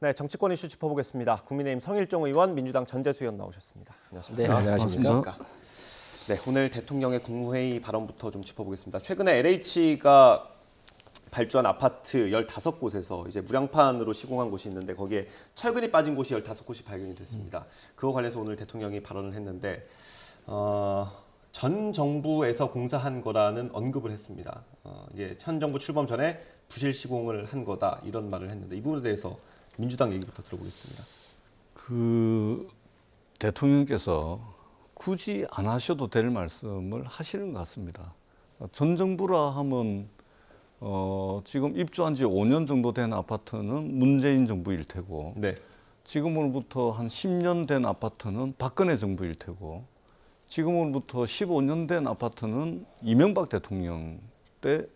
네, 정치권 이슈 짚어보겠습니다. 국민의힘 성일종 의원, 민주당 전재수 의원 나오셨습니다. 안녕하십니까? 네, 안녕하십니까? 네, 오늘 대통령의 국무회의 발언부터 좀 짚어보겠습니다. 최근에 LH가 발주한 아파트 15곳에서 이제 무량판으로 시공한 곳이 있는데 거기에 철근이 빠진 곳이 15곳이 발견이 됐습니다. 그와 관련해서 오늘 대통령이 발언을 했는데 전 정부에서 공사한 거라는 언급을 했습니다. 이게 현 정부 출범 전에 부실 시공을 한 거다 이런 말을 했는데 이 부분에 대해서 민주당 얘기부터 들어보겠습니다. 대통령께서 굳이 안 하셔도 될 말씀을 하시는 것 같습니다. 전 정부라 하면 지금 입주한 지 5년 정도 된 아파트는 문재인 정부일 테고, 네. 지금으로부터 한 10년 된 아파트는 박근혜 정부일 테고, 지금으로부터 15년 된 아파트는 이명박 대통령 때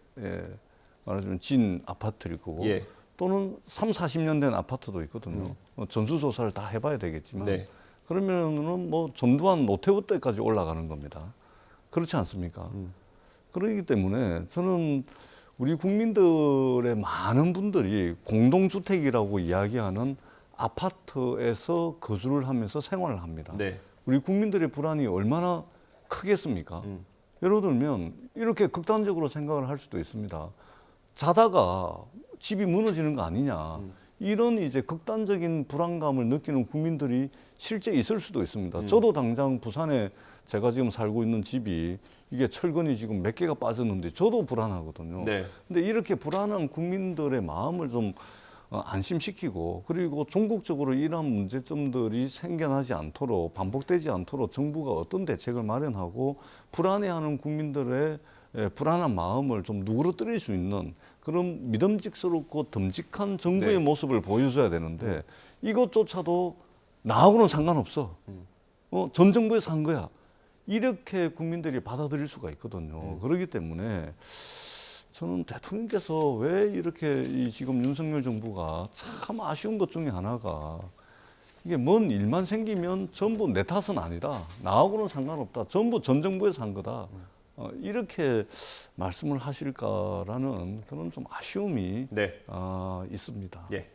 말하자면 진 아파트일 거고, 예. 또는 3, 40년 된 아파트도 있거든요. 전수조사를 다 해봐야 되겠지만, 네. 그러면은 뭐 전두환 노태우 때까지 올라가는 겁니다. 그렇지 않습니까? 그렇기 때문에 저는 우리 국민들의 많은 분들이 공동주택이라고 이야기하는 아파트에서 거주를 하면서 생활을 합니다. 네. 우리 국민들의 불안이 얼마나 크겠습니까? 예를 들면 이렇게 극단적으로 생각을 할 수도 있습니다. 자다가 집이 무너지는 거 아니냐. 이런 이제 극단적인 불안감을 느끼는 국민들이 실제 있을 수도 있습니다. 저도 당장 부산에 제가 지금 살고 있는 집이 이게 철근이 지금 몇 개가 빠졌는데 저도 불안하거든요. 네. 근데 이렇게 불안한 국민들의 마음을 좀 안심시키고, 그리고 종국적으로 이러한 문제점들이 생겨나지 않도록, 반복되지 않도록 정부가 어떤 대책을 마련하고 불안해하는 국민들의 불안한 마음을 좀 누그러뜨릴 수 있는 그런 믿음직스럽고 듬직한 정부의 네. 모습을 보여줘야 되는데 이것조차도 나하고는 상관없어. 전 정부에서 한 거야. 이렇게 국민들이 받아들일 수가 있거든요. 그렇기 때문에 저는 대통령께서 왜 이렇게 지금 윤석열 정부가 참 아쉬운 것 중에 하나가, 이게 뭔 일만 생기면 전부 내 탓은 아니다. 나하고는 상관없다. 전부 전 정부에서 한 거다. 이렇게 말씀을 하실까라는 그런 좀 아쉬움이 네. 있습니다. 예.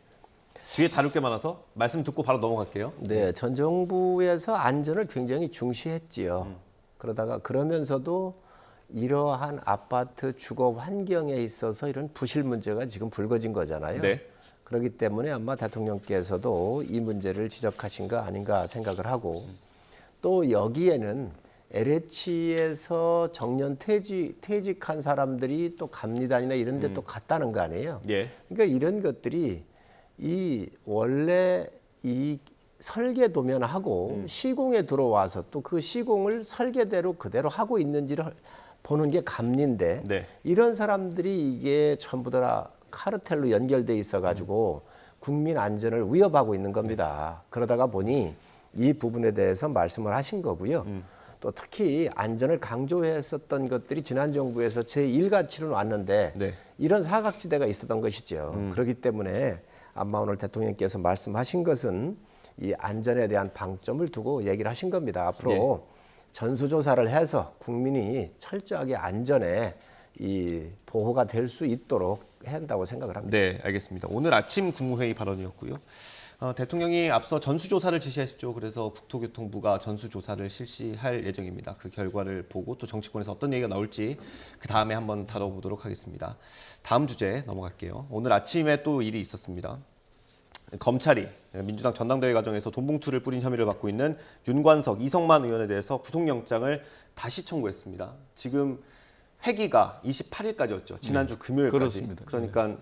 뒤에 다룰 게 많아서 말씀 듣고 바로 넘어갈게요. 네, 전 정부에서 안전을 굉장히 중시했지요. 그러면서도 이러한 아파트 주거 환경에 있어서 이런 부실 문제가 지금 불거진 거잖아요. 네. 그렇기 때문에 아마 대통령께서도 이 문제를 지적하신 거 아닌가 생각을 하고, 또 여기에는 LH에서 정년 퇴직한 사람들이 또 감리단이나 이런 데 또 갔다는 거 아니에요. 예. 그러니까 이런 것들이 원래 이 설계도면하고 시공에 들어와서 또 그 시공을 설계대로 그대로 하고 있는지를 보는 게 감리인데, 네. 이런 사람들이 이게 전부 다 카르텔로 연결돼 있어가지고 국민 안전을 위협하고 있는 겁니다. 그러다가 보니 이 부분에 대해서 말씀을 하신 거고요. 또 특히 안전을 강조했었던 것들이 지난 정부에서 제1가치로 왔는데 네. 이런 사각지대가 있었던 것이죠. 그렇기 때문에 아마 오늘 대통령께서 말씀하신 것은 이 안전에 대한 방점을 두고 얘기를 하신 겁니다. 앞으로 전수조사를 해서 국민이 철저하게 안전에 이 보호가 될 수 있도록 해야 한다고 생각을 합니다. 네, 알겠습니다. 오늘 아침 국무회의 발언이었고요. 대통령이 앞서 전수조사를 지시했죠. 그래서 국토교통부가 전수조사를 실시할 예정입니다. 그 결과를 보고 또 정치권에서 어떤 얘기가 나올지 그 다음에 한번 다뤄보도록 하겠습니다. 다음 주제 넘어갈게요. 오늘 아침에 또 일이 있었습니다. 검찰이 민주당 전당대회 과정에서 돈봉투를 뿌린 혐의를 받고 있는 윤관석, 이성만 의원에 대해서 구속영장을 다시 청구했습니다. 지금 회기가 28일까지였죠. 지난주 금요일까지. 그렇습니다. 그러니까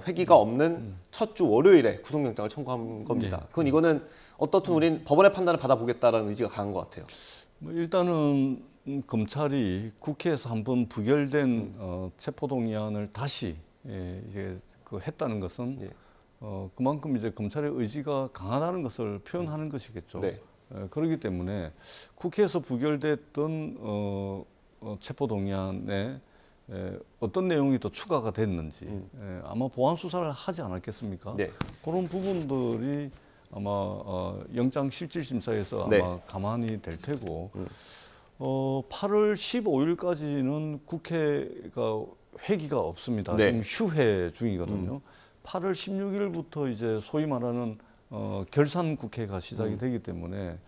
회기가 없는 첫 주 월요일에 구속영장을 청구한 겁니다. 그건 이거는 어떻든 우린 법원의 판단을 받아보겠다라는 의지가 강한 것 같아요. 일단은 검찰이 국회에서 한번 부결된 체포동의안을 다시 이제 했다는 것은 그만큼 이제 검찰의 의지가 강하다는 것을 표현하는 것이겠죠. 네. 그렇기 때문에 국회에서 부결됐던 체포동의안에 어떤 내용이 더 추가가 됐는지 아마 보완 수사를 하지 않았겠습니까? 네. 그런 부분들이 아마 영장 실질심사에서 네. 아마 가만히 될 테고 8월 15일까지는 국회가 회기가 없습니다. 네. 지금 휴회 중이거든요. 8월 16일부터 이제 소위 말하는 결산 국회가 시작이 되기 때문에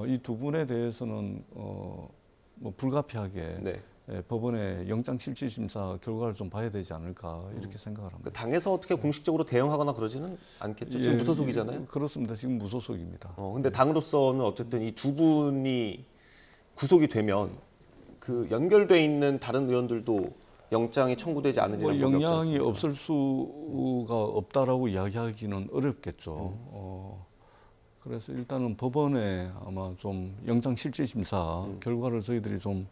이 두 분에 대해서는 뭐 불가피하게 네. 법원의 영장실질심사 결과를 좀 봐야 되지 않을까 이렇게 생각을 합니다. 그 당에서 어떻게 공식적으로 대응하거나 그러지는 않겠죠. 지금 무소속이잖아요. 그렇습니다. 지금 무소속입니다. 근데 당으로서는 어쨌든 이 두 분이 구속이 되면 그 연결돼 있는 다른 의원들도 영장이 청구되지 않은지는 뭐 법이 없지 영향이 않습니까? 없을 수가 없다라고 이야기하기는 어렵겠죠. 그래서 일단은 법원에 아마 좀 영장실질심사 결과를 저희들이 좀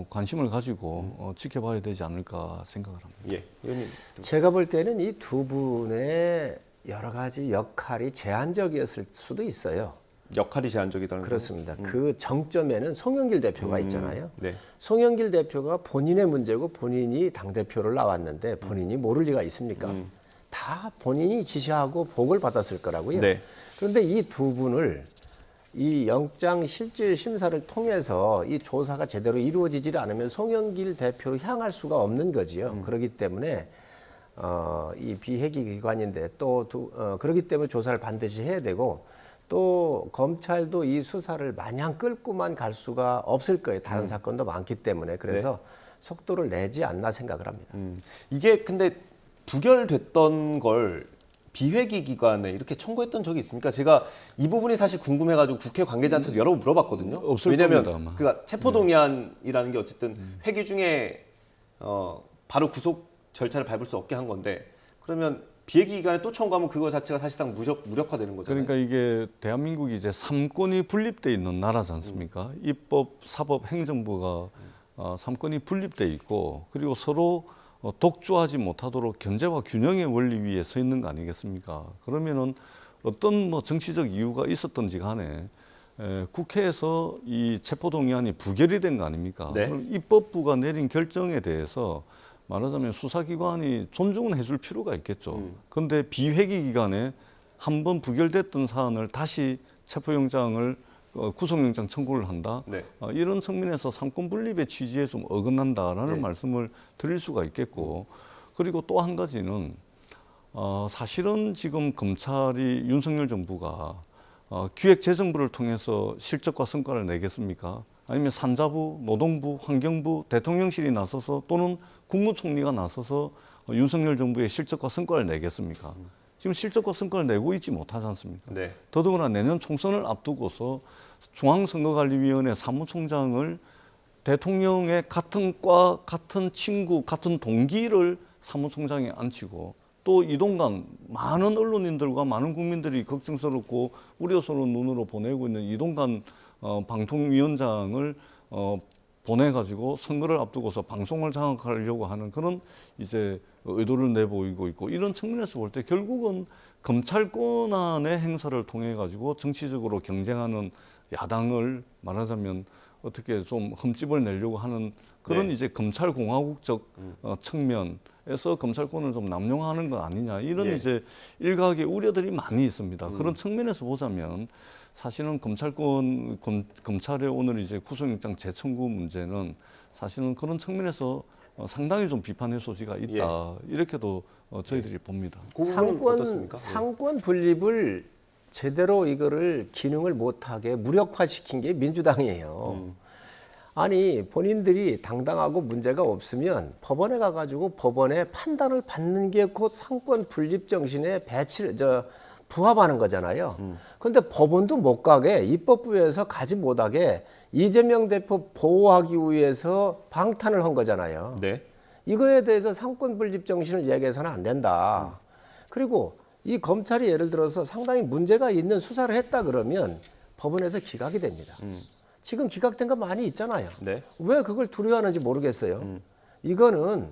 관심을 가지고 지켜봐야 되지 않을까 생각을 합니다. 예, 의원님. 제가 볼 때는 이 두 분의 여러 가지 역할이 제한적이었을 수도 있어요. 역할이 제한적이다는 그렇습니다. 그 정점에는 송영길 대표가 있잖아요. 네. 송영길 대표가 본인의 문제고 본인이 당대표를 나왔는데 본인이 모를 리가 있습니까? 다 본인이 지시하고 보고를 받았을 거라고요. 네. 그런데 이 두 분을 이 영장 실질 심사를 통해서 이 조사가 제대로 이루어지지 않으면 송영길 대표로 향할 수가 없는 거지요. 그렇기 때문에 이 비회기 기관인데 또 그렇기 때문에 조사를 반드시 해야 되고 또 검찰도 이 수사를 마냥 끌고만 갈 수가 없을 거예요. 다른 사건도 많기 때문에 그래서 속도를 내지 않나 생각을 합니다. 이게 근데 부결됐던 걸 비회기 기관에 이렇게 청구했던 적이 있습니까? 제가 이 부분이 사실 궁금해가지고 국회 관계자한테도 여러 번 물어봤거든요. 없을 왜냐하면 겁니다, 아마. 그러니까 체포동의안이라는 게 어쨌든 회기 중에 바로 구속 절차를 밟을 수 없게 한 건데 그러면 비회기 기관에 또 청구하면 그거 자체가 사실상 무력화되는 거잖아요. 그러니까 이게 대한민국이 이제 3권이 분립돼 있는 나라지 않습니까? 입법, 사법, 행정부가 3권이 분립돼 있고 그리고 서로 독주하지 못하도록 견제와 균형의 원리 위에 서 있는 거 아니겠습니까? 그러면은 어떤 뭐 정치적 이유가 있었던지 간에 국회에서 이 체포동의안이 부결이 된 거 아닙니까? 네. 그럼 입법부가 내린 결정에 대해서 말하자면 수사기관이 존중은 해줄 필요가 있겠죠. 그런데 비회기 기간에 한번 부결됐던 사안을 다시 체포영장을 구속영장 청구를 한다. 네. 이런 측면에서 삼권 분립의 취지에 좀 어긋난다라는 네. 말씀을 드릴 수가 있겠고 그리고 또 한 가지는 사실은 지금 검찰이 윤석열 정부가 기획재정부를 통해서 실적과 성과를 내겠습니까? 아니면 산자부, 노동부, 환경부, 대통령실이 나서서 또는 국무총리가 나서서 윤석열 정부의 실적과 성과를 내겠습니까? 지금 실적과 성과를 내고 있지 못하지 않습니까? 네. 더더구나 내년 총선을 앞두고서 중앙선거관리위원회 사무총장을 대통령의 같은 과, 같은 친구, 같은 동기를 사무총장에 앉히고 또 이동관 많은 언론인들과 많은 국민들이 걱정스럽고 우려스러운 눈으로 보내고 있는 이동관 방통위원장을 보내가지고 선거를 앞두고서 방송을 장악하려고 하는 그런 이제 의도를 내보이고 있고 이런 측면에서 볼 때 결국은 검찰권 안의 행사를 통해 가지고 정치적으로 경쟁하는 야당을 말하자면 어떻게 좀 흠집을 내려고 하는 그런 네. 이제 검찰공화국적 측면에서 검찰권을 좀 남용하는 거 아니냐 이런 예. 이제 일각의 우려들이 많이 있습니다. 그런 측면에서 보자면 사실은 검찰의 오늘 이제 구속영장 재청구 문제는 사실은 그런 측면에서 상당히 좀 비판의 소지가 있다 이렇게도 저희들이 봅니다. 그 부분은 어떻습니까? 상권 분립을 제대로 이거를 기능을 못하게 무력화시킨 게 민주당이에요. 아니 본인들이 당당하고 문제가 없으면 법원에 가가지고 법원의 판단을 받는 게 곧 상권 분립 정신에 부합하는 거잖아요. 그런데 법원도 못 가게 입법부에서 가지 못하게 이재명 대표 보호하기 위해서 방탄을 한 거잖아요. 네. 이거에 대해서 상권 분립 정신을 얘기해서는 안 된다. 그리고 이 검찰이 예를 들어서 상당히 문제가 있는 수사를 했다 그러면 법원에서 기각이 됩니다. 지금 기각된 거 많이 있잖아요. 네. 왜 그걸 두려워하는지 모르겠어요. 이거는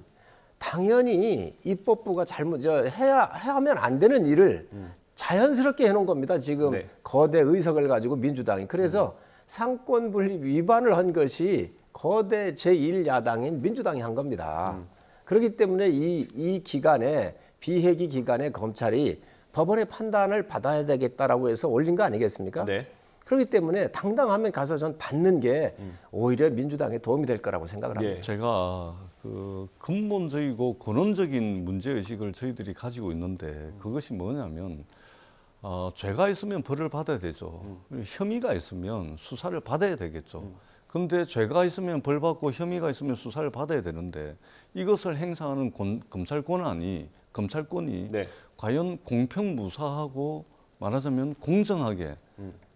당연히 입법부가 하면 안 되는 일을 자연스럽게 해놓은 겁니다. 지금 네. 거대 의석을 가지고 민주당이. 그래서 상권 분립 위반을 한 것이 거대 제1야당인 민주당이 한 겁니다. 그렇기 때문에 이 기간에 비회기 기간에 검찰이 법원의 판단을 받아야 되겠다라고 해서 올린 거 아니겠습니까? 네. 그렇기 때문에 당당하면 가서 전 받는 게 오히려 민주당에 도움이 될 거라고 생각을 합니다. 예. 제가 그 근본적이고 근원적인 문제 의식을 저희들이 가지고 있는데 그것이 뭐냐면 죄가 있으면 벌을 받아야 되죠. 혐의가 있으면 수사를 받아야 되겠죠. 그런데 죄가 있으면 벌 받고 혐의가 있으면 수사를 받아야 되는데 이것을 행사하는 검찰권이 네. 과연 공평무사하고 말하자면 공정하게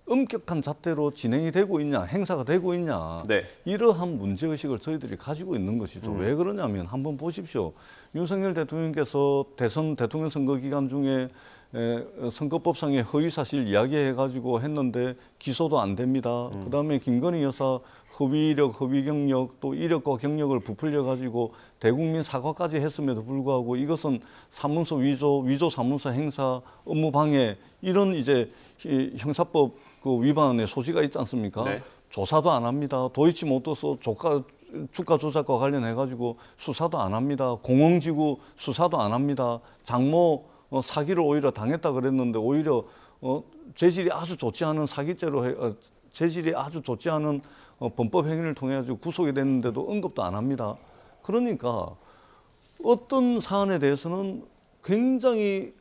엄격한 잣대로 진행이 되고 있냐, 행사가 되고 있냐, 네. 이러한 문제의식을 저희들이 가지고 있는 것이죠. 왜 그러냐면 한번 보십시오. 윤석열 대통령께서 대선 대통령 선거 기간 중에 선거법상의 허위사실 이야기해가지고 했는데 기소도 안 됩니다. 그다음에 김건희 여사 허위 이력, 허위 경력, 또 이력과 경력을 부풀려가지고 대국민 사과까지 했음에도 불구하고 이것은 사문서 위조 사문서 행사, 업무 방해 이런 이제 형사법 그 위반의 소지가 있지 않습니까? 네. 조사도 안 합니다. 도이치모터스 주가 조작과 관련해가지고 수사도 안 합니다. 공영지구 수사도 안 합니다. 장모 사기를 오히려 당했다 그랬는데 오히려 재질이 아주 좋지 않은 사기죄로 재질이 아주 좋지 않은 범법 행위를 통해 가지고 구속이 됐는데도 언급도 안 합니다. 그러니까 어떤 사안에 대해서는 굉장히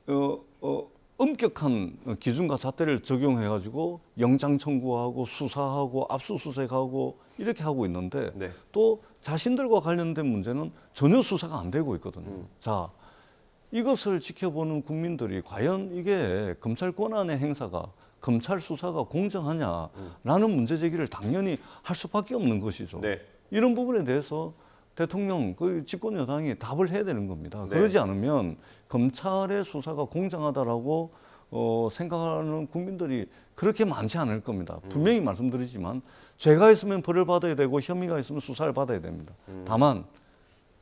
엄격한 기준과 잣대를 적용해 가지고 영장 청구하고 수사하고 압수수색하고 이렇게 하고 있는데 네. 또 자신들과 관련된 문제는 전혀 수사가 안 되고 있거든요. 자, 이것을 지켜보는 국민들이 과연 이게 검찰 권한의 행사가 검찰 수사가 공정하냐라는 문제 제기를 당연히 할 수밖에 없는 것이죠. 네. 이런 부분에 대해서 대통령, 그 집권 여당이 답을 해야 되는 겁니다. 네. 그러지 않으면 검찰의 수사가 공정하다라고 생각하는 국민들이 그렇게 많지 않을 겁니다. 분명히 말씀드리지만 죄가 있으면 벌을 받아야 되고 혐의가 있으면 수사를 받아야 됩니다. 다만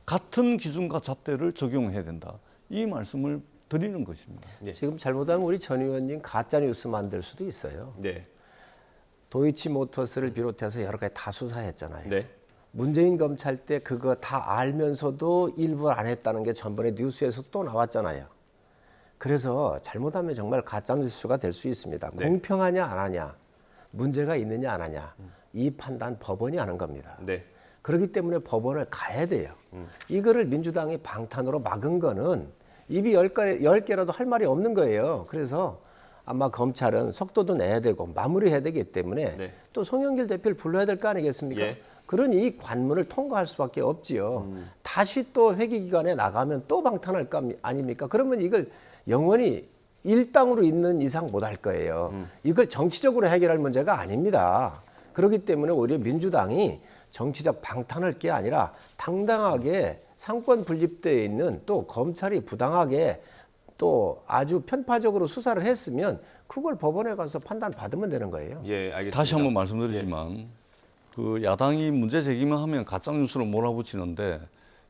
같은 기준과 잣대를 적용해야 된다. 이 말씀을 드리는 것입니다. 네. 지금 잘못하면 우리 전 의원님 가짜 뉴스 만들 수도 있어요. 네. 도이치모터스를 비롯해서 여러 가지 다 수사했잖아요. 네. 문재인 검찰 때 그거 다 알면서도 일부 안 했다는 게 전번에 뉴스에서 또 나왔잖아요. 그래서 잘못하면 정말 가짜 뉴스가 될 수 있습니다. 네. 공평하냐 안 하냐, 문제가 있느냐 안 하냐, 이 판단 법원이 하는 겁니다. 네. 그렇기 때문에 법원을 가야 돼요. 이거를 민주당이 방탄으로 막은 거는 입이 10개라도 할 말이 없는 거예요. 그래서 아마 검찰은 속도도 내야 되고 마무리해야 되기 때문에 네. 또 송영길 대표를 불러야 될 거 아니겠습니까? 예. 그러니 이 관문을 통과할 수밖에 없지요. 다시 또 회기 기간에 나가면 또 방탄할 거 아닙니까? 그러면 이걸 영원히 일당으로 있는 이상 못 할 거예요. 이걸 정치적으로 해결할 문제가 아닙니다. 그렇기 때문에 오히려 민주당이 정치적 방탄할 게 아니라 당당하게 상권 분립되어 있는 또 검찰이 부당하게 또 아주 편파적으로 수사를 했으면 그걸 법원에 가서 판단 받으면 되는 거예요. 예, 알겠습니다. 다시 한번 말씀드리지만 그 야당이 문제 제기만 하면 가짜 뉴스로 몰아붙이는데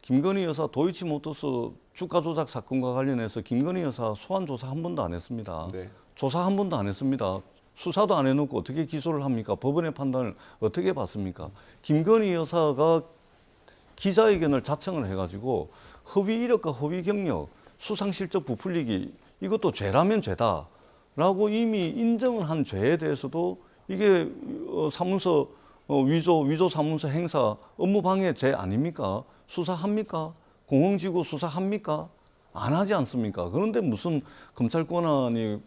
김건희 여사 도이치모터스 주가 조작 사건과 관련해서 김건희 여사 소환 조사 한 번도 안 했습니다. 네. 조사 한 번도 안 했습니다. 수사도 안 해놓고 어떻게 기소를 합니까? 법원의 판단을 어떻게 받습니까? 김건희 여사가 기자회견을 자청을 해가지고 허위 이력과 허위 경력, 수상실적 부풀리기 이것도 죄라면 죄다라고 이미 인정을 한 죄에 대해서도 이게 사문서 위조 사문서 행사 업무 방해 죄 아닙니까? 수사합니까? 공영지구 수사합니까? 안 하지 않습니까? 그런데 무슨 검찰 권한이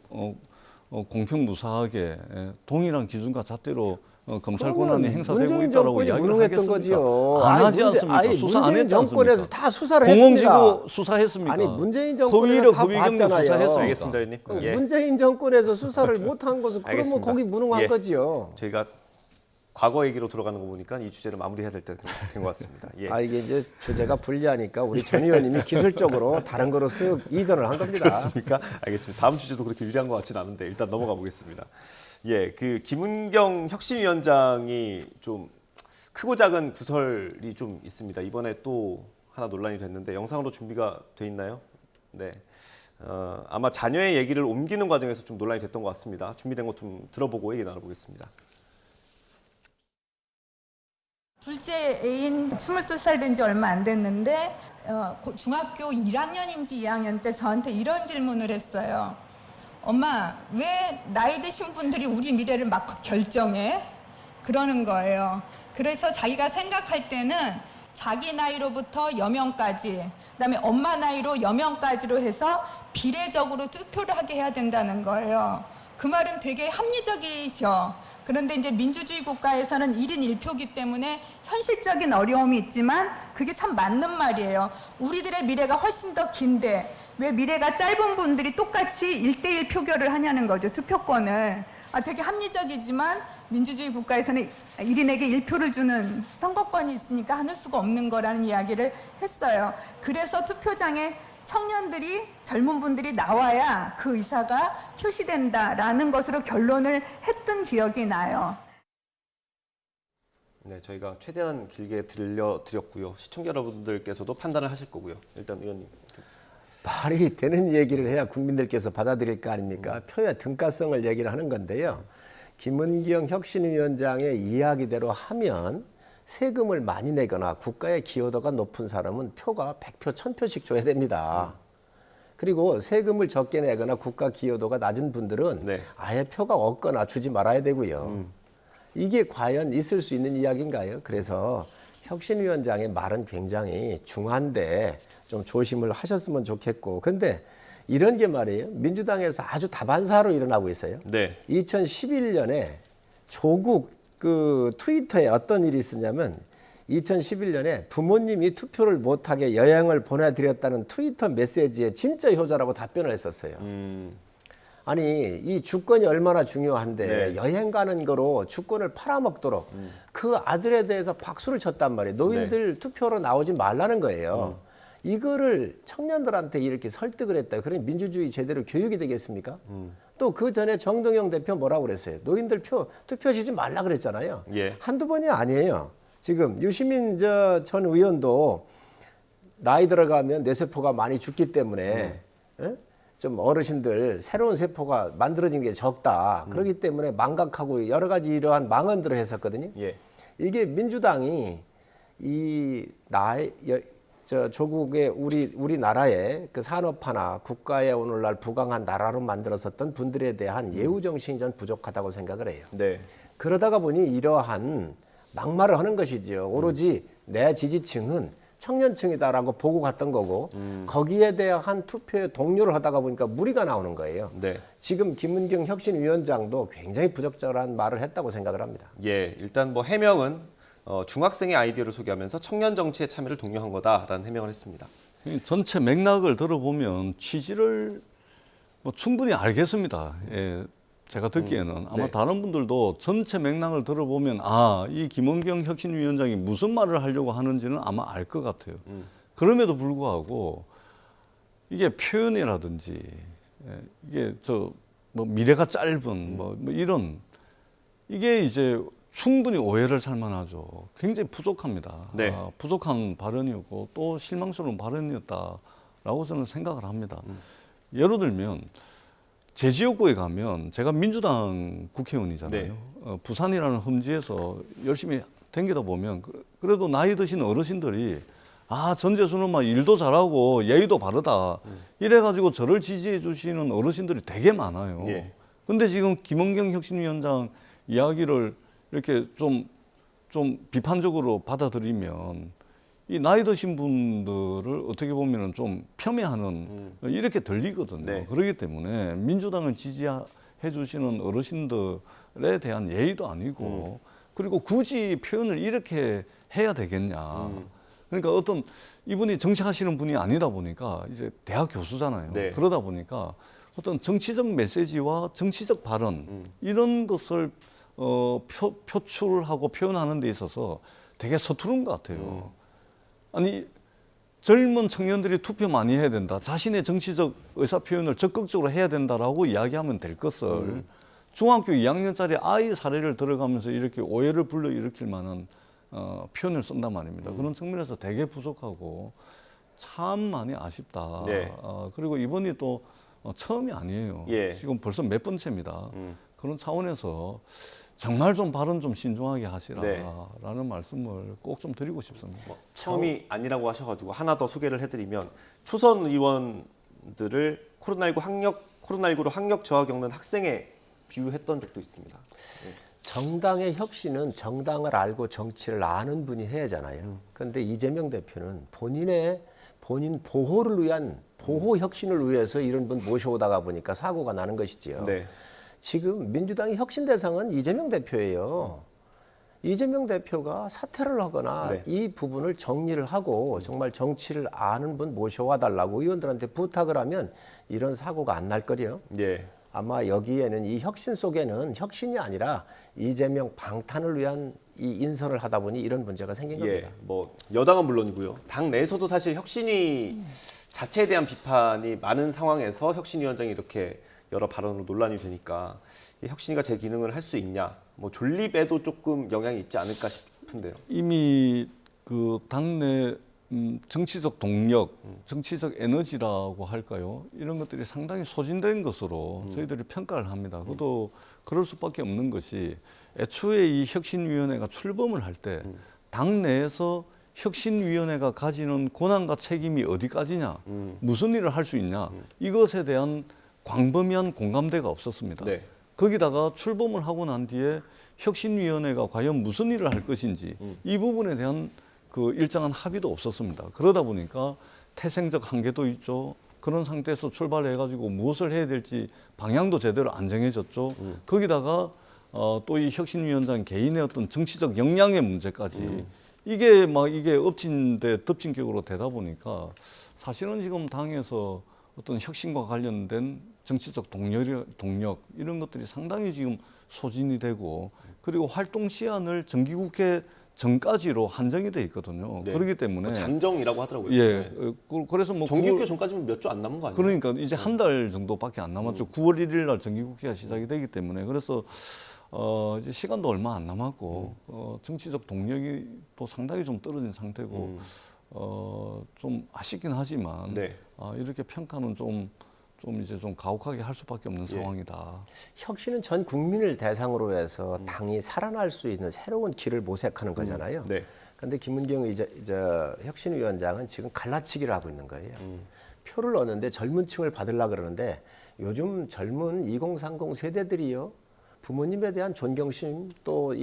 공평무사하게 동일한 기준과 잣대로 검찰 권한이 행사되고 있다라고 이야기를 하겠습니까? 안 하지 않습니까? 수사 안 했지 정권에서 않습니까? 다 수사를 했습니다. 공영지구 수사했습니까? 아니 문재인 정권에서 허위력, 다 허위 경력 봤잖아요. 수사했습니까? 알겠습니다, 의원님. 예. 문재인 정권에서 수사를 못한 것은 그러면 알겠습니다. 거기 무능한 예. 거지요. 저희가 과거 얘기로 돌아가는 거 보니까 이 주제를 마무리해야 될 때 된 것 같습니다. 예. 아 이게 이제 주제가 불리하니까 우리 전 의원님이 기술적으로 다른 거로 쓱 이전을 한 겁니다. 그렇습니까? 알겠습니다. 다음 주제도 그렇게 유리한 것 같지는 않은데 일단 넘어가 보겠습니다. 예, 그 김은경 혁신위원장이 좀 크고 작은 구설이 좀 있습니다. 이번에 또 하나 논란이 됐는데 영상으로 준비가 돼 있나요? 네. 아마 자녀의 얘기를 옮기는 과정에서 좀 논란이 됐던 것 같습니다. 준비된 것 좀 들어보고 얘기 나눠보겠습니다. 둘째 애인 22살 된 지 얼마 안 됐는데 중학교 1학년인지 2학년 때 저한테 이런 질문을 했어요. 엄마, 왜 나이 드신 분들이 우리 미래를 막 결정해? 그러는 거예요. 그래서 자기가 생각할 때는 자기 나이로부터 여명까지, 그다음에 엄마 나이로 여명까지로 해서 비례적으로 투표를 하게 해야 된다는 거예요. 그 말은 되게 합리적이죠. 그런데 이제 민주주의 국가에서는 1인 1표기 때문에 현실적인 어려움이 있지만 그게 참 맞는 말이에요. 우리들의 미래가 훨씬 더 긴데 왜 미래가 짧은 분들이 똑같이 1대1 표결을 하냐는 거죠. 투표권을. 되게 합리적이지만 민주주의 국가에서는 1인에게 1표를 주는 선거권이 있으니까 하늘 수가 없는 거라는 이야기를 했어요. 그래서 투표장에 청년들이, 젊은 분들이 나와야 그 의사가 표시된다라는 것으로 결론을 했던 기억이 나요. 네, 저희가 최대한 길게 들려드렸고요. 시청자 여러분들께서도 판단을 하실 거고요. 일단 의원님. 말이 되는 얘기를 해야 국민들께서 받아들일 거 아닙니까? 표의 등가성을 얘기를 하는 건데요. 김은경 혁신위원장의 이야기대로 하면 세금을 많이 내거나 국가의 기여도가 높은 사람은 표가 100표, 1000표씩 줘야 됩니다. 그리고 세금을 적게 내거나 국가 기여도가 낮은 분들은 네. 아예 표가 없거나 주지 말아야 되고요. 이게 과연 있을 수 있는 이야기인가요? 그래서 혁신위원장의 말은 굉장히 중한데 좀 조심을 하셨으면 좋겠고, 근데 이런 게 말이에요. 민주당에서 아주 다반사로 일어나고 있어요. 네. 2011년에 조국 그 트위터에 어떤 일이 있었냐면 2011년에 부모님이 투표를 못하게 여행을 보내드렸다는 트위터 메시지에 진짜 효자라고 답변을 했었어요. 아니 이 주권이 얼마나 중요한데 네. 여행 가는 거로 주권을 팔아먹도록 그 아들에 대해서 박수를 쳤단 말이에요. 노인들 투표로 나오지 말라는 거예요. 이거를 청년들한테 이렇게 설득을 했다. 그러니 민주주의 제대로 교육이 되겠습니까? 또 그 전에 정동영 대표 뭐라고 그랬어요? 노인들 투표하시지 말라 그랬잖아요. 예. 한두 번이 아니에요. 지금 유시민 전 의원도 나이 들어가면 뇌세포가 많이 죽기 때문에 좀 어르신들 새로운 세포가 만들어지는 게 적다. 그렇기 때문에 망각하고 여러 가지 이러한 망언들을 했었거든요. 예. 이게 민주당이 조국의 우리나라의 그 산업화나 국가에 오늘날 부강한 나라로 만들었었던 분들에 대한 예우 정신이 전 부족하다고 생각을 해요. 네. 그러다가 보니 이러한 막말을 하는 것이지요. 오로지 내 지지층은 청년층이다라고 보고 갔던 거고 거기에 대한 투표에 동료를 하다가 보니까 무리가 나오는 거예요. 네. 지금 김은경 혁신위원장도 굉장히 부적절한 말을 했다고 생각을 합니다. 예, 일단 뭐 해명은 중학생의 아이디어를 소개하면서 청년 정치에 참여를 독려한 거다라는 해명을 했습니다. 전체 맥락을 들어보면 취지를 뭐 충분히 알겠습니다. 예, 제가 듣기에는 아마 네. 다른 분들도 전체 맥락을 들어보면 이 김은경 혁신위원장이 무슨 말을 하려고 하는지는 아마 알 것 같아요. 그럼에도 불구하고 이게 표현이라든지 이게 뭐 미래가 짧은 뭐 이런 이게 이제 충분히 오해를 살 만하죠. 굉장히 부족합니다. 네. 부족한 발언이었고 또 실망스러운 발언이었다라고 저는 생각을 합니다. 예를 들면 제 지역구에 가면 제가 민주당 국회의원이잖아요. 네. 부산이라는 험지에서 열심히 댕기다 보면 그래도 나이 드신 어르신들이 전재수는 막 일도 잘하고 예의도 바르다 이래가지고 저를 지지해 주시는 어르신들이 되게 많아요. 예. 근데 지금 김은경 혁신위원장 이야기를 이렇게 좀 비판적으로 받아들이면 이 나이 드신 분들을 어떻게 보면은 좀 폄훼하는 이렇게 들리거든요. 네. 그렇기 때문에 민주당을 지지해 주시는 어르신들에 대한 예의도 아니고 그리고 굳이 표현을 이렇게 해야 되겠냐. 그러니까 어떤 이분이 정치하시는 분이 아니다 보니까 이제 대학 교수잖아요. 네. 그러다 보니까 어떤 정치적 메시지와 정치적 발언 이런 것을 표출하고 표현하는 데 있어서 되게 서투른 것 같아요. 아니 젊은 청년들이 투표 많이 해야 된다. 자신의 정치적 의사 표현을 적극적으로 해야 된다라고 이야기하면 될 것을 중학교 2학년짜리 아이 사례를 들어가면서 이렇게 오해를 불러일으킬 만한 표현을 쓴단 말입니다. 그런 측면에서 되게 부족하고 참 많이 아쉽다. 네. 그리고 이번이 또 처음이 아니에요. 예. 지금 벌써 몇 번째입니다. 그런 차원에서 정말 좀 발언 좀 신중하게 하시라라는 말씀을 꼭 좀 드리고 싶습니다. 처음이 아니라고 하셔가지고 하나 더 소개를 해드리면 초선 의원들을 코로나19로 학력 저하 겪는 학생에 비유했던 적도 있습니다. 정당의 혁신은 정당을 알고 정치를 아는 분이 해야잖아요. 그런데 이재명 대표는 본인 보호를 위한 보호 혁신을 위해서 이런 분 모셔오다가 보니까 사고가 나는 것이지요. 네. 지금 민주당의 혁신 대상은 이재명 대표예요. 이재명 대표가 사퇴를 하거나 네. 이 부분을 정리를 하고 정말 정치를 아는 분 모셔와 달라고 의원들한테 부탁을 하면 이런 사고가 안 날 거예요. 예. 아마 여기에는 이 혁신 속에는 혁신이 아니라 이재명 방탄을 위한 이 인선을 하다 보니 이런 문제가 생긴 예. 겁니다. 뭐 여당은 물론이고요. 당 내에서도 사실 혁신위 자체에 대한 비판이 많은 상황에서 혁신위원장이 이렇게 여러 발언으로 논란이 되니까 이 혁신위가 제 기능을 할 수 있냐, 뭐 존립에도 조금 영향이 있지 않을까 싶은데요. 이미 그 당내 정치적 동력, 정치적 에너지라고 할까요? 이런 것들이 상당히 소진된 것으로 저희들이 평가를 합니다. 그것도 그럴 수밖에 없는 것이 애초에 이 혁신위원회가 출범을 할 때 당내에서 혁신위원회가 가지는 권한과 책임이 어디까지냐, 무슨 일을 할 수 있냐, 이것에 대한 광범위한 공감대가 없었습니다. 네. 거기다가 출범을 하고 난 뒤에 혁신위원회가 과연 무슨 일을 할 것인지 이 부분에 대한 그 일정한 합의도 없었습니다. 그러다 보니까 태생적 한계도 있죠. 그런 상태에서 출발해가지고 무엇을 해야 될지 방향도 제대로 안 정해졌죠. 거기다가 또 이 혁신위원장 개인의 어떤 정치적 역량의 문제까지 이게 엎친 데 덮친 격으로 되다 보니까 사실은 지금 당에서 어떤 혁신과 관련된 정치적 동력 이런 것들이 상당히 지금 소진이 되고 그리고 활동 시한을 정기국회 전까지로 한정이 돼 있거든요. 네. 그렇기 때문에 뭐 장정이라고 하더라고요. 예, 네. 그래서 뭐 정기국회 전까지는 몇 주 안 남은 거 아니에요? 그러니까 이제 한 달 정도밖에 안 남았죠. 9월 1일 날 정기국회가 시작이 되기 때문에 그래서 이제 시간도 얼마 안 남았고 정치적 동력이 또 상당히 좀 떨어진 상태고 좀 아쉽긴 하지만 네. 이렇게 평가는 좀 이제 좀 가혹하게 할 수밖에 없는 상황이다. 혁신은 전 국민을 대상으로 해서 당이 살아날 수 있는 새로운 길을 모색하는 거잖아요. 네. 그런데 김은경 혁신위원장은 지금 갈라치기를 하고 있는 거예요. 표를 얻는데 젊은 층을 받으려고 그러는데 요즘 젊은 2030 세대들이요. 부모님에 대한 존경심 또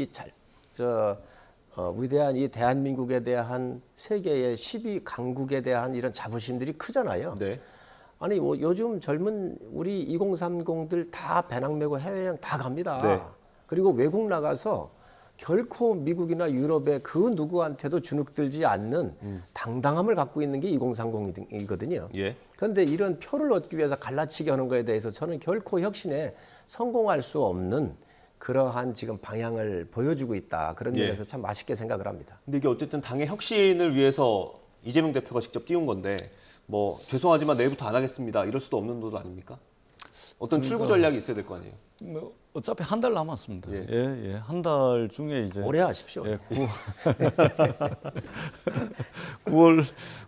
위대한 이 대한민국에 대한 세계의 12 강국에 대한 이런 자부심들이 크잖아요. 네. 아니 요즘 젊은 우리 2030들 다 배낭 메고 해외여행 다 갑니다. 네. 그리고 외국 나가서 결코 미국이나 유럽의 그 누구한테도 주눅들지 않는 당당함을 갖고 있는 게 2030이거든요. 예. 그런데 이런 표를 얻기 위해서 갈라치기 하는 거에 대해서 저는 결코 혁신에 성공할 수 없는 그러한 지금 방향을 보여주고 있다. 그런 예. 면에서 참 맛있게 생각을 합니다. 근데 이게 어쨌든 당의 혁신을 위해서 이재명 대표가 직접 띄운 건데 뭐 죄송하지만 내일부터 안 하겠습니다. 이럴 수도 없는 노도 아닙니까? 어떤 출구 전략이 있어야 될 거 아니에요. 뭐 어차피 한 달 남았습니다. 예. 예. 한 달 중에 이제 오래 하십시오. 예, 9월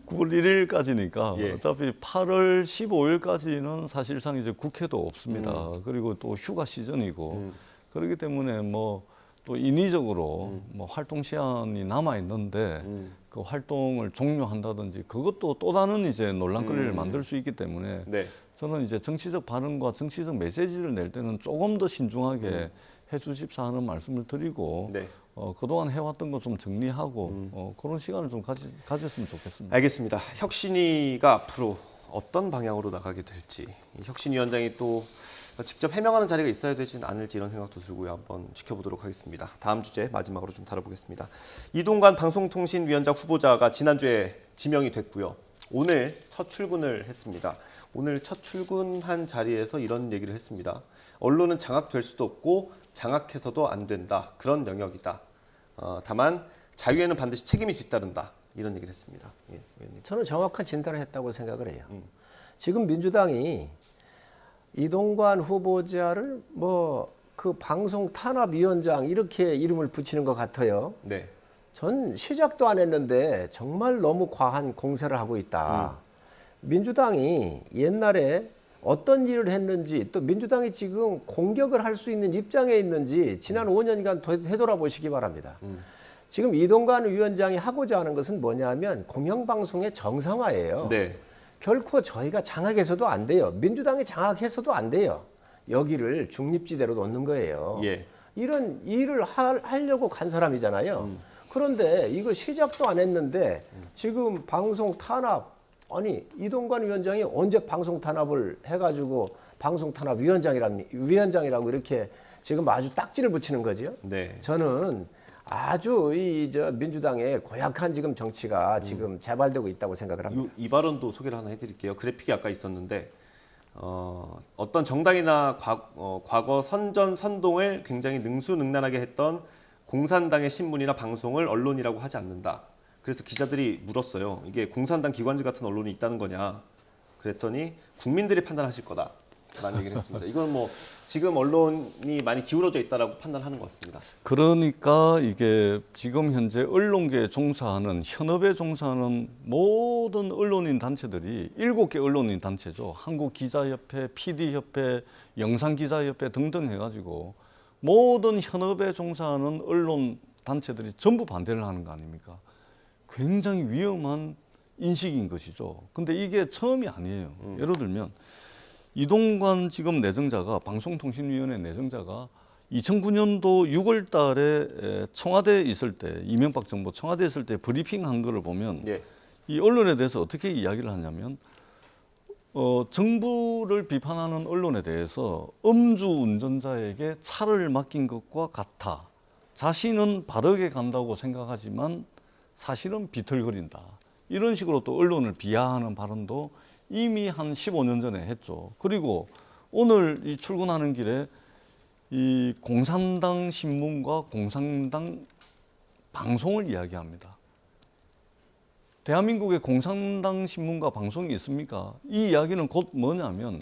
1일까지니까 예. 어차피 8월 15일까지는 사실상 이제 국회도 없습니다. 그리고 또 휴가 시즌이고 그렇기 때문에 뭐 또 인위적으로 뭐 활동 시한이 남아 있는데 그 활동을 종료한다든지 그것도 또 다른 이제 논란거리를 만들 수 있기 때문에 네. 저는 이제 정치적 발언과 정치적 메시지를 낼 때는 조금 더 신중하게 해주십사 하는 말씀을 드리고 네. 그동안 해왔던 거 좀 정리하고 그런 시간을 좀 가졌으면 좋겠습니다. 알겠습니다. 혁신위가 앞으로 어떤 방향으로 나가게 될지 이 혁신위원장이 또 직접 해명하는 자리가 있어야 되진 않을지 이런 생각도 들고요. 한번 지켜보도록 하겠습니다. 다음 주제 마지막으로 좀 다뤄보겠습니다. 이동관 방송통신위원장 후보자가 지난주에 지명이 됐고요. 오늘 첫 출근을 했습니다. 오늘 첫 출근한 자리에서 이런 얘기를 했습니다. 언론은 장악될 수도 없고 장악해서도 안 된다. 그런 영역이다. 다만 자유에는 반드시 책임이 뒤따른다. 이런 얘기를 했습니다. 예, 의원님. 저는 정확한 진단을 했다고 생각을 해요. 지금 민주당이 이동관 후보자를 뭐 그 방송 탄압위원장 이렇게 이름을 붙이는 것 같아요. 네. 전 시작도 안 했는데 정말 너무 과한 공세를 하고 있다. 민주당이 옛날에 어떤 일을 했는지 또 민주당이 지금 공격을 할 수 있는 입장에 있는지 지난 5년간 되돌아보시기 바랍니다. 지금 이동관 위원장이 하고자 하는 것은 뭐냐면 공영방송의 정상화예요. 네. 결코 저희가 장악해서도 안 돼요. 민주당이 장악해서도 안 돼요. 여기를 중립지대로 놓는 거예요. 예. 이런 일을 하려고 간 사람이잖아요. 그런데 이거 시작도 안 했는데 지금 방송 탄압, 아니 이동관 위원장이 언제 방송 탄압을 해가지고 방송 탄압 위원장이라고 이렇게 지금 아주 딱지를 붙이는 거죠. 네. 저는 아주 저 민주당의 고약한 지금 정치가 지금 재발되고 있다고 생각을 합니다. 이 발언도 소개를 하나 해드릴게요. 그래픽이 아까 있었는데 어떤 정당이나 과거 선전 선동을 굉장히 능수능란하게 했던 공산당의 신문이나 방송을 언론이라고 하지 않는다. 그래서 기자들이 물었어요. 이게 공산당 기관지 같은 언론이 있다는 거냐. 그랬더니 국민들이 판단하실 거다. 라는 얘기를 했습니다. 이건 뭐 지금 언론이 많이 기울어져 있다라고 판단하는 것 같습니다. 그러니까 이게 지금 현재 언론계에 종사하는 현업에 종사하는 모든 언론인 단체들이 7개 언론인 단체죠. 한국기자협회, PD협회, 영상기자협회 등등 해가지고 모든 현업에 종사하는 언론 단체들이 전부 반대를 하는 거 아닙니까? 굉장히 위험한 인식인 것이죠. 근데 이게 처음이 아니에요. 예를 들면 이동관 지금 내정자가 방송통신위원회 내정자가 2009년도 6월 달에 청와대에 있을 때 이명박 정부 청와대에 있을 때 브리핑한 거를 보면 예. 이 언론에 대해서 어떻게 이야기를 하냐면 정부를 비판하는 언론에 대해서 음주운전자에게 차를 맡긴 것과 같아. 자신은 바르게 간다고 생각하지만 사실은 비틀거린다. 이런 식으로 또 언론을 비하하는 발언도 이미 한 15년 전에 했죠. 그리고 오늘 이 출근하는 길에 이 공산당 신문과 공산당 방송을 이야기합니다. 대한민국에 공산당 신문과 방송이 있습니까? 이 이야기는 곧 뭐냐면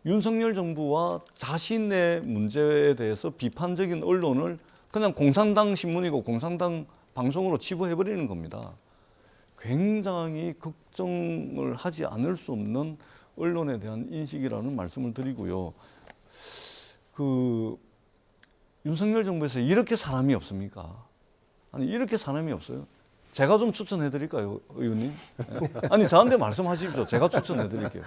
윤석열 정부와 자신의 문제에 대해서 비판적인 언론을 그냥 공산당 신문이고 공산당 방송으로 치부해버리는 겁니다. 굉장히 걱정을 하지 않을 수 없는 언론에 대한 인식이라는 말씀을 드리고요. 윤석열 정부에서 이렇게 사람이 없습니까? 아니 이렇게 사람이 없어요. 제가 좀 추천해 드릴까요, 의원님? 아니 저한테 말씀하십시오. 제가 추천해 드릴게요.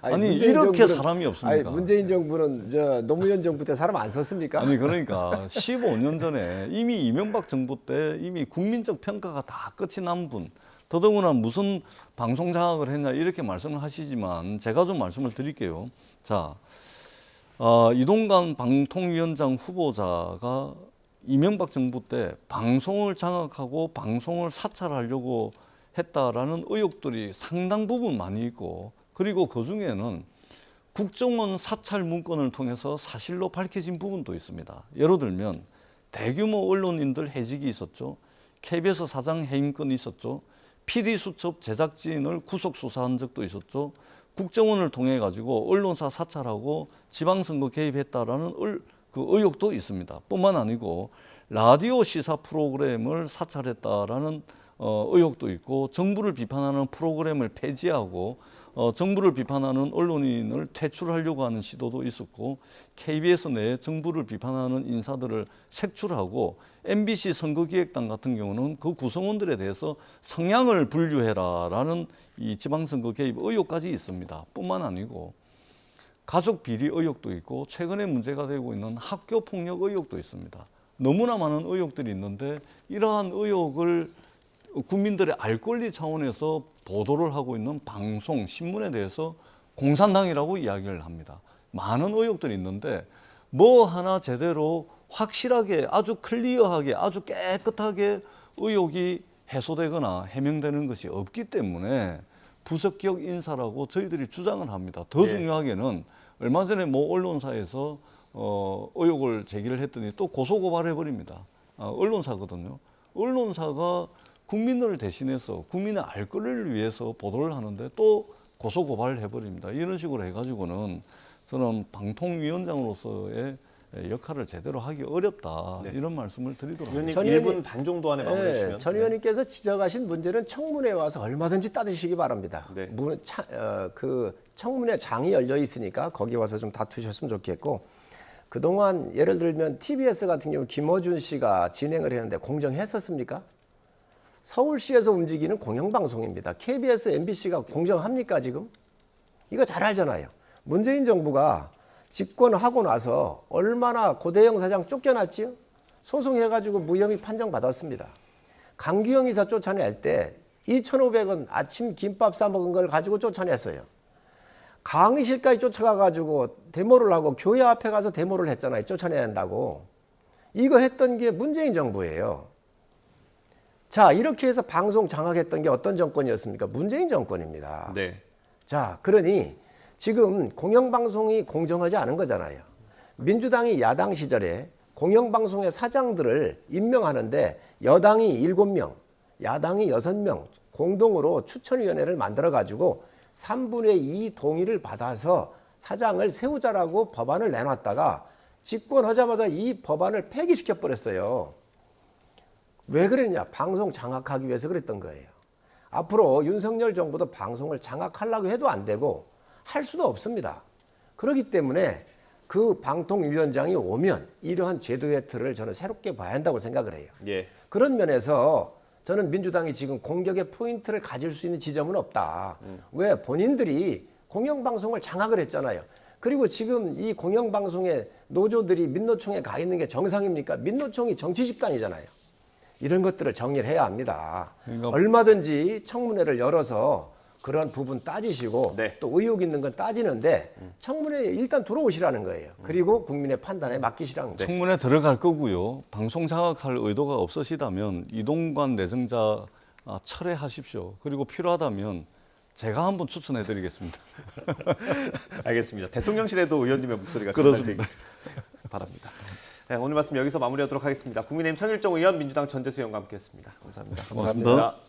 아니 이렇게 사람이 없습니까? 문재인 정부는 저 노무현 정부 때 사람 안 썼습니까? 아니 그러니까 15년 전에 이미 이명박 정부 때 이미 국민적 평가가 다 끝이 난 분, 더더구나 무슨 방송 장악을 했냐 이렇게 말씀을 하시지만 제가 좀 말씀을 드릴게요. 자, 이동관 방통위원장 후보자가 이명박 정부 때 방송을 장악하고 방송을 사찰하려고 했다라는 의혹들이 상당 부분 많이 있고, 그리고 그 중에는 국정원 사찰 문건을 통해서 사실로 밝혀진 부분도 있습니다. 예를 들면 대규모 언론인들 해직이 있었죠. KBS 사장 해임건이 있었죠. PD수첩 제작진을 구속 수사한 적도 있었죠. 국정원을 통해 가지고 언론사 사찰하고 지방선거 개입했다라는 그 의혹도 있습니다. 뿐만 아니고 라디오 시사 프로그램을 사찰했다라는 의혹도 있고, 정부를 비판하는 프로그램을 폐지하고 정부를 비판하는 언론인을 퇴출하려고 하는 시도도 있었고, KBS 내에 정부를 비판하는 인사들을 색출하고 MBC 선거기획당 같은 경우는 그 구성원들에 대해서 성향을 분류해라라는 이 지방선거 개입 의혹까지 있습니다. 뿐만 아니고 가족 비리 의혹도 있고 최근에 문제가 되고 있는 학교 폭력 의혹도 있습니다. 너무나 많은 의혹들이 있는데 이러한 의혹을 국민들의 알 권리 차원에서 보도를 하고 있는 방송, 신문에 대해서 공산당이라고 이야기를 합니다. 많은 의혹들이 있는데 뭐 하나 제대로 확실하게 아주 클리어하게 아주 깨끗하게 의혹이 해소되거나 해명되는 것이 없기 때문에 부적격 인사라고 저희들이 주장을 합니다. 더 중요하게는 얼마 전에 모 언론사에서 의혹을 제기를 했더니 또 고소고발해버립니다. 언론사거든요. 언론사가 국민을 대신해서 국민의 알 권리를 위해서 보도를 하는데 또 고소고발을 해버립니다. 이런 식으로 해가지고는 저는 방통위원장으로서의 역할을 제대로 하기 어렵다. 이런 말씀을 드리도록 하겠습니다. 의원님 1분 반 정도 안에 마무리해 주시면. 전 의원님께서 지적하신 문제는 청문회에 와서 얼마든지 따지시기 바랍니다. 네. 그 청문회 장이 열려 있으니까 거기 와서 좀 다투셨으면 좋겠고, 그동안 예를 들면 TBS 같은 경우 김어준 씨가 진행을 했는데 공정했었습니까? 서울시에서 움직이는 공영방송입니다. KBS, MBC가 공정합니까 지금? 이거 잘 알잖아요. 문재인 정부가 집권하고 나서 얼마나 고대영 사장 쫓겨났지요? 소송해가지고 무혐의 판정받았습니다. 강규영 이사 쫓아낼 때 2,500원 아침 김밥 싸 먹은 걸 가지고 쫓아냈어요. 강의실까지 쫓아가가지고 데모를 하고 교회 앞에 가서 데모를 했잖아요. 쫓아내야 한다고. 이거 했던 게 문재인 정부예요. 자, 이렇게 해서 방송 장악했던 게 어떤 정권이었습니까? 문재인 정권입니다. 네. 자, 그러니 지금 공영방송이 공정하지 않은 거잖아요. 민주당이 야당 시절에 공영방송의 사장들을 임명하는데 여당이 7명, 야당이 6명 공동으로 추천위원회를 만들어가지고 3분의 2 동의를 받아서 사장을 세우자라고 법안을 내놨다가 집권하자마자 이 법안을 폐기시켜버렸어요. 왜 그랬냐? 방송 장악하기 위해서 그랬던 거예요. 앞으로 윤석열 정부도 방송을 장악하려고 해도 안 되고 할 수도 없습니다. 그렇기 때문에 그 방통위원장이 오면 이러한 제도의 틀을 저는 새롭게 봐야 한다고 생각을 해요. 예. 그런 면에서 저는 민주당이 지금 공격의 포인트를 가질 수 있는 지점은 없다. 왜? 본인들이 공영방송을 장악을 했잖아요. 그리고 지금 이 공영방송의 노조들이 민노총에 가 있는 게 정상입니까? 민노총이 정치 집단이잖아요. 이런 것들을 정리를 해야 합니다. 그러니까 얼마든지 청문회를 열어서 그런 부분 따지시고 네. 또 의혹 있는 건 따지는데 청문회에 일단 들어오시라는 거예요. 그리고 국민의 판단에 맡기시라는 거예요. 청문회 들어갈 거고요. 방송 장악할 의도가 없으시다면 이동관 내정자 철회하십시오. 그리고 필요하다면 제가 한번 추천해드리겠습니다. 알겠습니다. 대통령실에도 의원님의 목소리가 그렇습니다. 전달되기 바랍니다. 네, 오늘 말씀 여기서 마무리하도록 하겠습니다. 국민의힘 성일종 의원, 민주당 전대수 의원과 함께했습니다. 감사합니다. 고맙습니다.